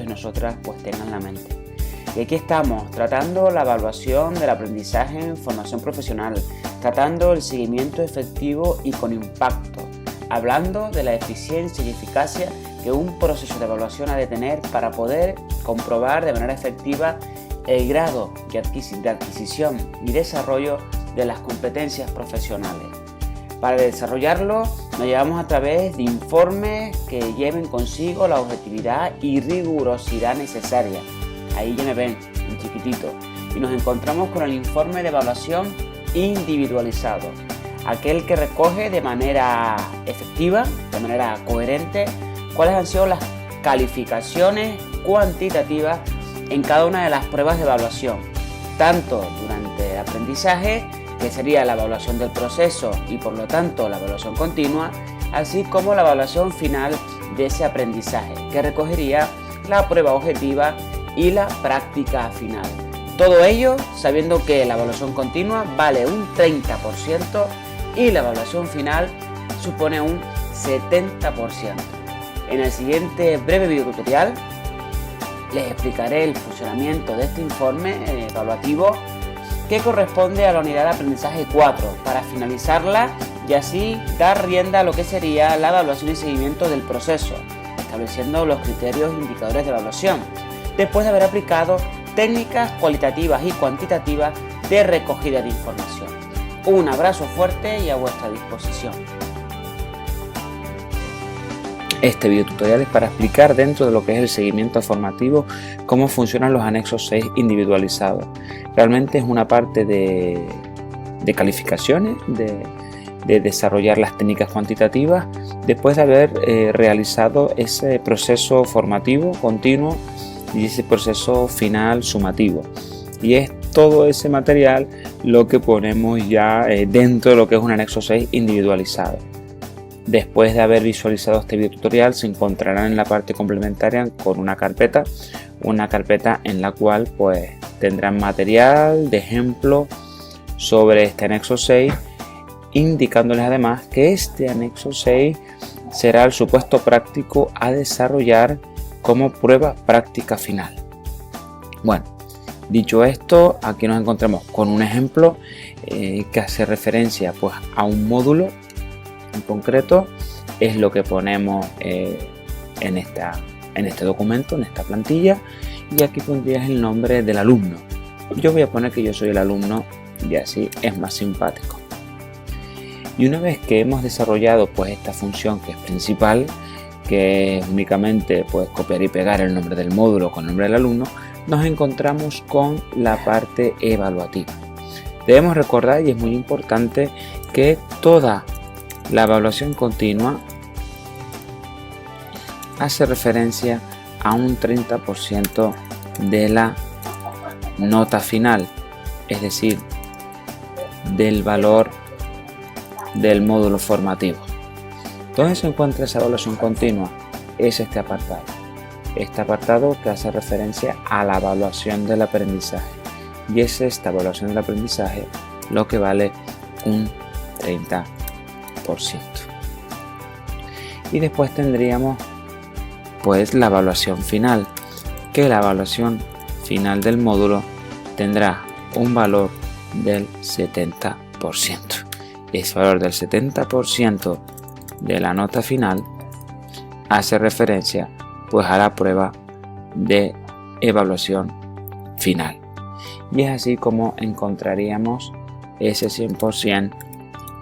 y nosotras pues tengan en la mente. Y aquí estamos tratando la evaluación del aprendizaje en formación profesional, tratando el seguimiento efectivo y con impacto, hablando de la eficiencia y eficacia que un proceso de evaluación ha de tener para poder comprobar de manera efectiva el grado de adquisición y desarrollo de las competencias profesionales. Para desarrollarlo nos llevamos a través de informes que lleven consigo la objetividad y rigurosidad necesaria. Ahí ya me ven, en chiquitito, y nos encontramos con el informe de evaluación individualizado, aquel que recoge de manera efectiva, de manera coherente, cuáles han sido las calificaciones cuantitativas en cada una de las pruebas de evaluación, tanto durante el aprendizaje, que sería la evaluación del proceso y por lo tanto la evaluación continua, así como la evaluación final de ese aprendizaje, que recogería la prueba objetiva y la práctica final. Todo ello sabiendo que la evaluación continua vale un 30% y la evaluación final supone un 70%. En el siguiente breve videotutorial les explicaré el funcionamiento de este informe evaluativo que corresponde a la unidad de aprendizaje 4 para finalizarla y así dar rienda a lo que sería la evaluación y seguimiento del proceso, estableciendo los criterios e indicadores de evaluación, después de haber aplicado técnicas cualitativas y cuantitativas de recogida de información. Un abrazo fuerte y a vuestra disposición. Este videotutorial es para explicar dentro de lo que es el seguimiento formativo cómo funcionan los anexos 6 individualizados. Realmente es una parte de calificaciones, de desarrollar las técnicas cuantitativas después de haber realizado ese proceso formativo continuo y ese proceso final sumativo. Y es todo ese material lo que ponemos ya dentro de lo que es un anexo 6 individualizado. Después de haber visualizado este video tutorial se encontrarán en la parte complementaria con una carpeta en la cual pues tendrán material de ejemplo sobre este anexo 6, indicándoles además que este anexo 6 será el supuesto práctico a desarrollar como prueba práctica final. Bueno, dicho esto, aquí nos encontramos con un ejemplo que hace referencia pues a un módulo en concreto. Es lo que ponemos en este documento, en esta plantilla, y aquí pondrías el nombre del alumno. Yo voy a poner que yo soy el alumno y así es más simpático. Y una vez que hemos desarrollado pues esta función que es principal, que es únicamente pues copiar y pegar el nombre del módulo con el nombre del alumno, nos encontramos con la parte evaluativa. Debemos recordar, y es muy importante, que toda la evaluación continua hace referencia a un 30% de la nota final, es decir, del valor del módulo formativo. ¿Dónde se encuentra esa evaluación continua? Es este apartado que hace referencia a la evaluación del aprendizaje, y es esta evaluación del aprendizaje lo que vale un 30%. Y después tendríamos pues la evaluación final, que la evaluación final del módulo tendrá un valor del 70%. Ese valor del 70% de la nota final hace referencia pues a la prueba de evaluación final, y es así como encontraríamos ese 100%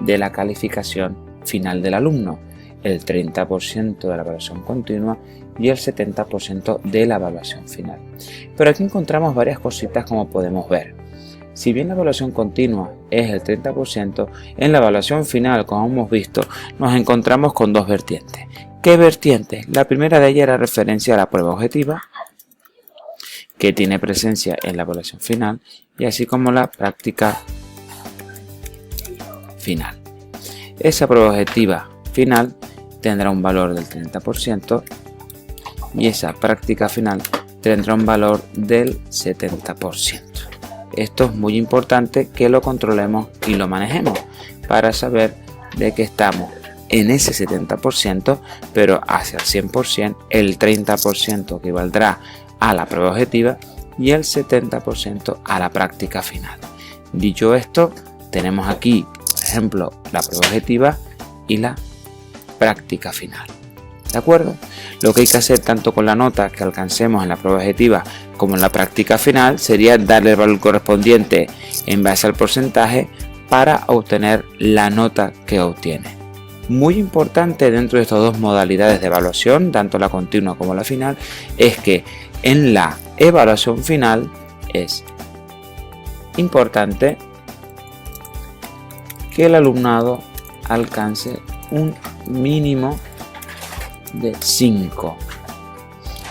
de la calificación final del alumno, el 30% de la evaluación continua y el 70% de la evaluación final. Pero aquí encontramos varias cositas, como podemos ver. Si bien la evaluación continua es el 30%, en la evaluación final, como hemos visto, nos encontramos con dos vertientes. ¿Qué vertientes? La primera de ellas era referencia a la prueba objetiva, que tiene presencia en la evaluación final, y así como la práctica final. Esa prueba objetiva final tendrá un valor del 30% y esa práctica final tendrá un valor del 70%. Esto es muy importante que lo controlemos y lo manejemos para saber de que estamos en ese 70%, pero hacia el 100%, el 30% equivaldrá a la prueba objetiva y el 70% a la práctica final. Dicho esto, tenemos aquí, por ejemplo, la prueba objetiva y la práctica final. ¿De acuerdo? Lo que hay que hacer tanto con la nota que alcancemos en la prueba objetiva como en la práctica final sería darle el valor correspondiente en base al porcentaje para obtener la nota que obtiene. Muy importante dentro de estas dos modalidades de evaluación, tanto la continua como la final, es que en la evaluación final es importante que el alumnado alcance un mínimo de 5.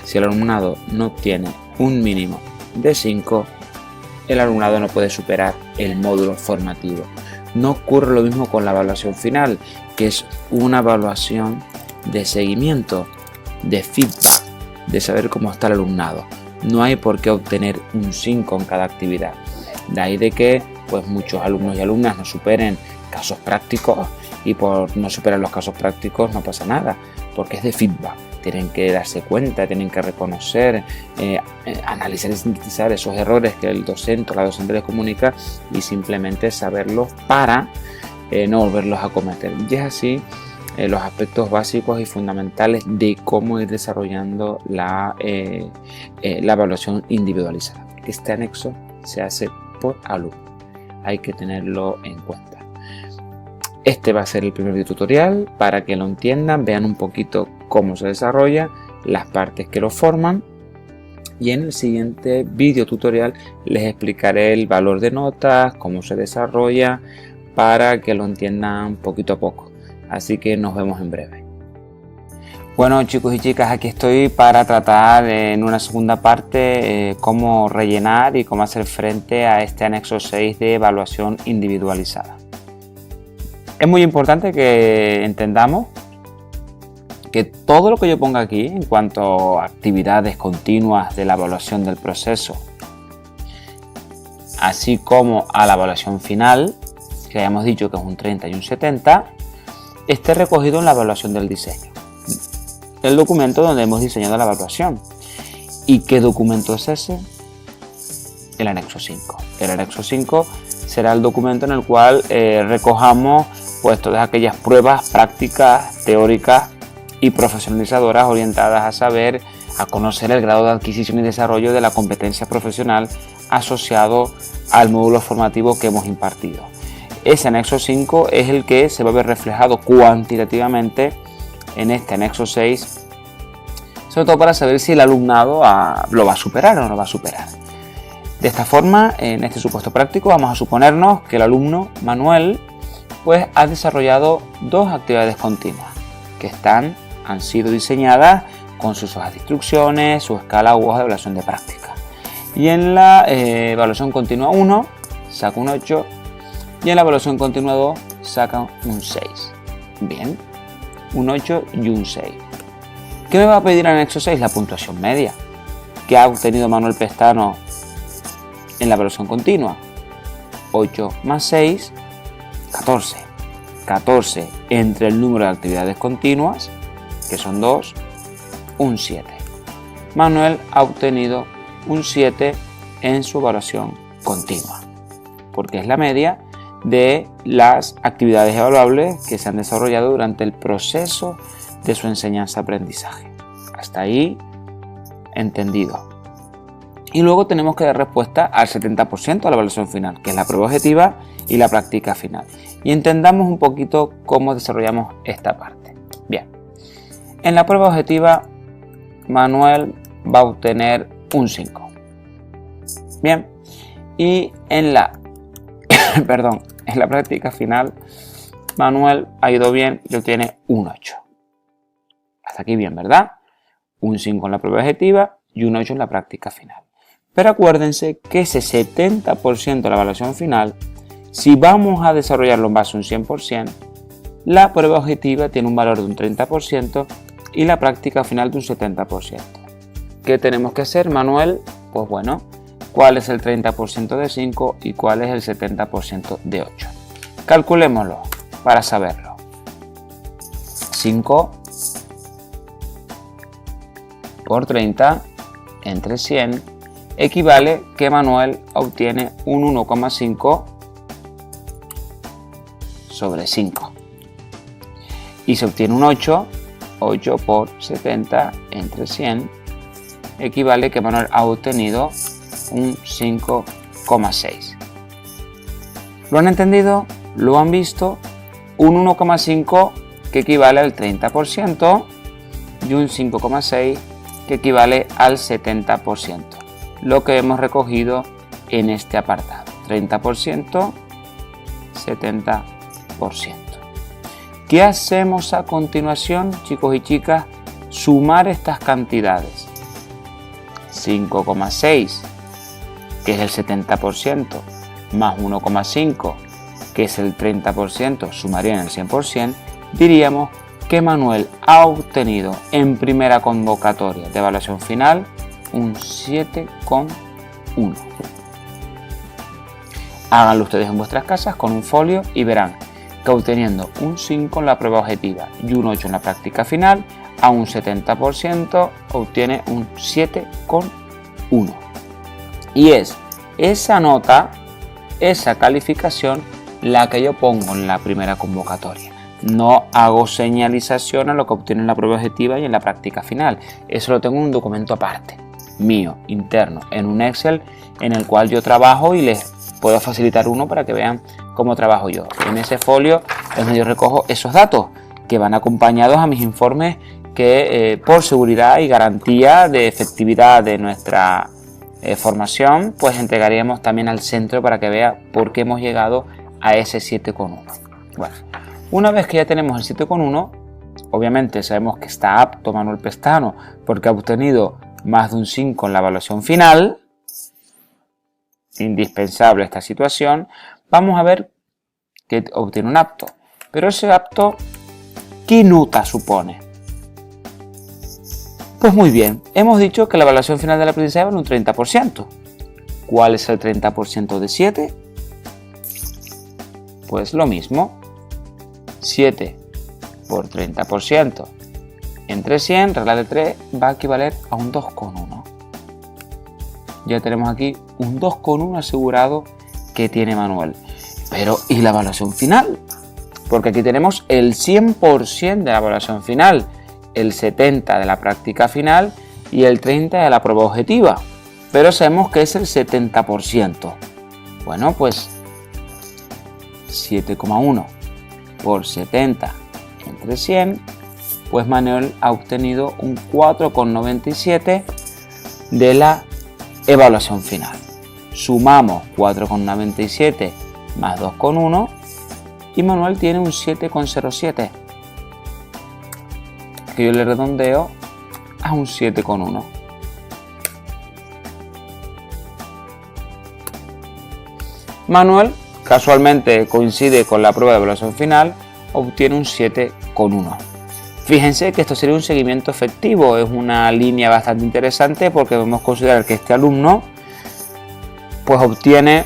Si el alumnado no obtiene un mínimo de 5, el alumnado no puede superar el módulo formativo. No ocurre lo mismo con la evaluación final, que es una evaluación de seguimiento, de feedback, de saber cómo está el alumnado. No hay por qué obtener un 5 en cada actividad. De ahí de que pues, muchos alumnos y alumnas no superen casos prácticos, y por no superar los casos prácticos no pasa nada, porque es de feedback. Tienen que darse cuenta, tienen que reconocer, analizar y sintetizar esos errores que el docente o la docente les comunica y simplemente saberlos para no volverlos a cometer. Y es así los aspectos básicos y fundamentales de cómo ir desarrollando la evaluación individualizada. Este anexo se hace por alumno, hay que tenerlo en cuenta. Este va a ser el primer video tutorial para que lo entiendan, vean un poquito cómo se desarrolla, las partes que lo forman, y en el siguiente video tutorial les explicaré el valor de notas, cómo se desarrolla, para que lo entiendan poquito a poco. Así que nos vemos en breve. Bueno, chicos y chicas, aquí estoy para tratar en una segunda parte cómo rellenar y cómo hacer frente a este anexo 6 de evaluación individualizada. Es muy importante que entendamos que todo lo que yo ponga aquí en cuanto a actividades continuas de la evaluación del proceso, así como a la evaluación final, que hayamos dicho que es un 30 y un 70, esté recogido en la evaluación del diseño, el documento donde hemos diseñado la evaluación. ¿Y qué documento es ese? El anexo 5. El anexo 5 será el documento en el cual recojamos pues todas aquellas pruebas prácticas, teóricas y profesionalizadoras orientadas a saber, a conocer el grado de adquisición y desarrollo de la competencia profesional asociado al módulo formativo que hemos impartido. Ese anexo 5 es el que se va a ver reflejado cuantitativamente en este anexo 6, sobre todo para saber si el alumnado lo va a superar o no lo va a superar. De esta forma, en este supuesto práctico, vamos a suponernos que el alumno Manuel pues ha desarrollado dos actividades continuas que han sido diseñadas con sus hojas de instrucciones, su escala u hoja de evaluación de práctica. Y en la evaluación continua 1 saca un 8 y en la evaluación continua 2 saca un 6. Bien, un 8 y un 6. ¿Qué me va a pedir en el anexo 6? La puntuación media. ¿Qué ha obtenido Manuel Pestano en la evaluación continua? 8 más 6, 14. 14 entre el número de actividades continuas, que son 2, un 7. Manuel ha obtenido un 7 en su evaluación continua, porque es la media de las actividades evaluables que se han desarrollado durante el proceso de su enseñanza-aprendizaje. Hasta ahí, entendido. Y luego tenemos que dar respuesta al 70% a la evaluación final, que es la prueba objetiva y la práctica final. Y entendamos un poquito cómo desarrollamos esta parte. Bien, en la prueba objetiva, Manuel va a obtener un 5. Bien, y en la, en la práctica final, Manuel ha ido bien y obtiene un 8. Hasta aquí bien, ¿verdad? Un 5 en la prueba objetiva y un 8 en la práctica final. Pero acuérdense que ese 70% de la evaluación final, si vamos a desarrollarlo en base a un 100%, la prueba objetiva tiene un valor de un 30% y la práctica final de un 70%. ¿Qué tenemos que hacer, Manuel? Pues bueno, ¿cuál es el 30% de 5 y cuál es el 70% de 8? Calculémoslo para saberlo. 5 por 30 entre 100 equivale que Manuel obtiene un 1,5 sobre 5. Y se obtiene un 8 por 70 entre 100 equivale que Manuel ha obtenido un 5,6. ¿Lo han entendido? ¿Lo han visto? Un 1,5 que equivale al 30% y un 5,6 que equivale al 70%. Lo que hemos recogido en este apartado. 30%, 70%. ¿Qué hacemos a continuación, chicos y chicas? Sumar estas cantidades. 5,6, que es el 70%, más 1,5, que es el 30%, sumarían el 100%, diríamos que Manuel ha obtenido en primera convocatoria de evaluación final un 7,1. Háganlo ustedes en vuestras casas con un folio y verán que obteniendo un 5 en la prueba objetiva y un 8 en la práctica final, a un 70% obtiene un 7,1. Y es esa nota, esa calificación, la que yo pongo en la primera convocatoria. No hago señalización a lo que obtiene en la prueba objetiva y en la práctica final. Eso lo tengo en un documento aparte, mío, interno, en un Excel en el cual yo trabajo y les puedo facilitar uno para que vean cómo trabajo yo. En ese folio es donde yo recojo esos datos que van acompañados a mis informes que por seguridad y garantía de efectividad de nuestra formación, pues entregaríamos también al centro para que vea por qué hemos llegado a ese 7,1. Bueno, una vez que ya tenemos el 7,1, obviamente sabemos que está apto Manuel Pestano porque ha obtenido más de un 5 en la evaluación final. Indispensable esta situación. Vamos a ver que obtiene un apto. Pero ese apto, ¿qué nota supone? Pues muy bien, hemos dicho que la evaluación final del aprendizaje vale un 30%. ¿Cuál es el 30% de 7? Pues lo mismo. 7 por 30% entre 100, regla de 3, va a equivaler a un 2,1. Ya tenemos aquí un 2,1 asegurado que tiene Manuel. Pero, ¿y la evaluación final? Porque aquí tenemos el 100% de la evaluación final, el 70% de la práctica final y el 30% de la prueba objetiva. Pero sabemos que es el 70%. Bueno, pues 7,1 por 70 entre 100, pues Manuel ha obtenido un 4,97 de la evaluación final. Sumamos 4,97 más 2,1 y Manuel tiene un 7,07, que yo le redondeo a un 7,1. Manuel, casualmente coincide con la prueba de evaluación final, obtiene un 7,1. Fíjense que esto sería un seguimiento efectivo, es una línea bastante interesante porque podemos considerar que este alumno pues obtiene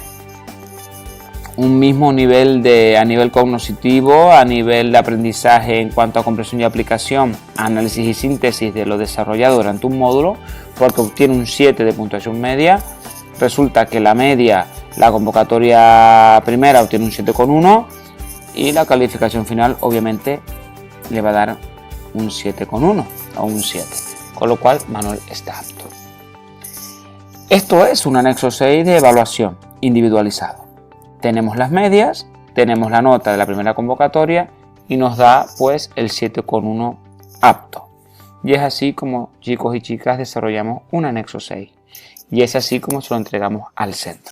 un mismo nivel a nivel cognitivo, a nivel de aprendizaje en cuanto a comprensión y aplicación, análisis y síntesis de lo desarrollado durante un módulo, porque obtiene un 7 de puntuación media. Resulta que la media, la convocatoria primera obtiene un 7,1 y la calificación final obviamente le va a dar un 7,1 o un 7, con lo cual Manuel está apto. Esto es un anexo 6 de evaluación individualizado. Tenemos las medias, tenemos la nota de la primera convocatoria y nos da pues el 7,1 apto. Y es así como, chicos y chicas, desarrollamos un anexo 6. Y es así como se lo entregamos al centro.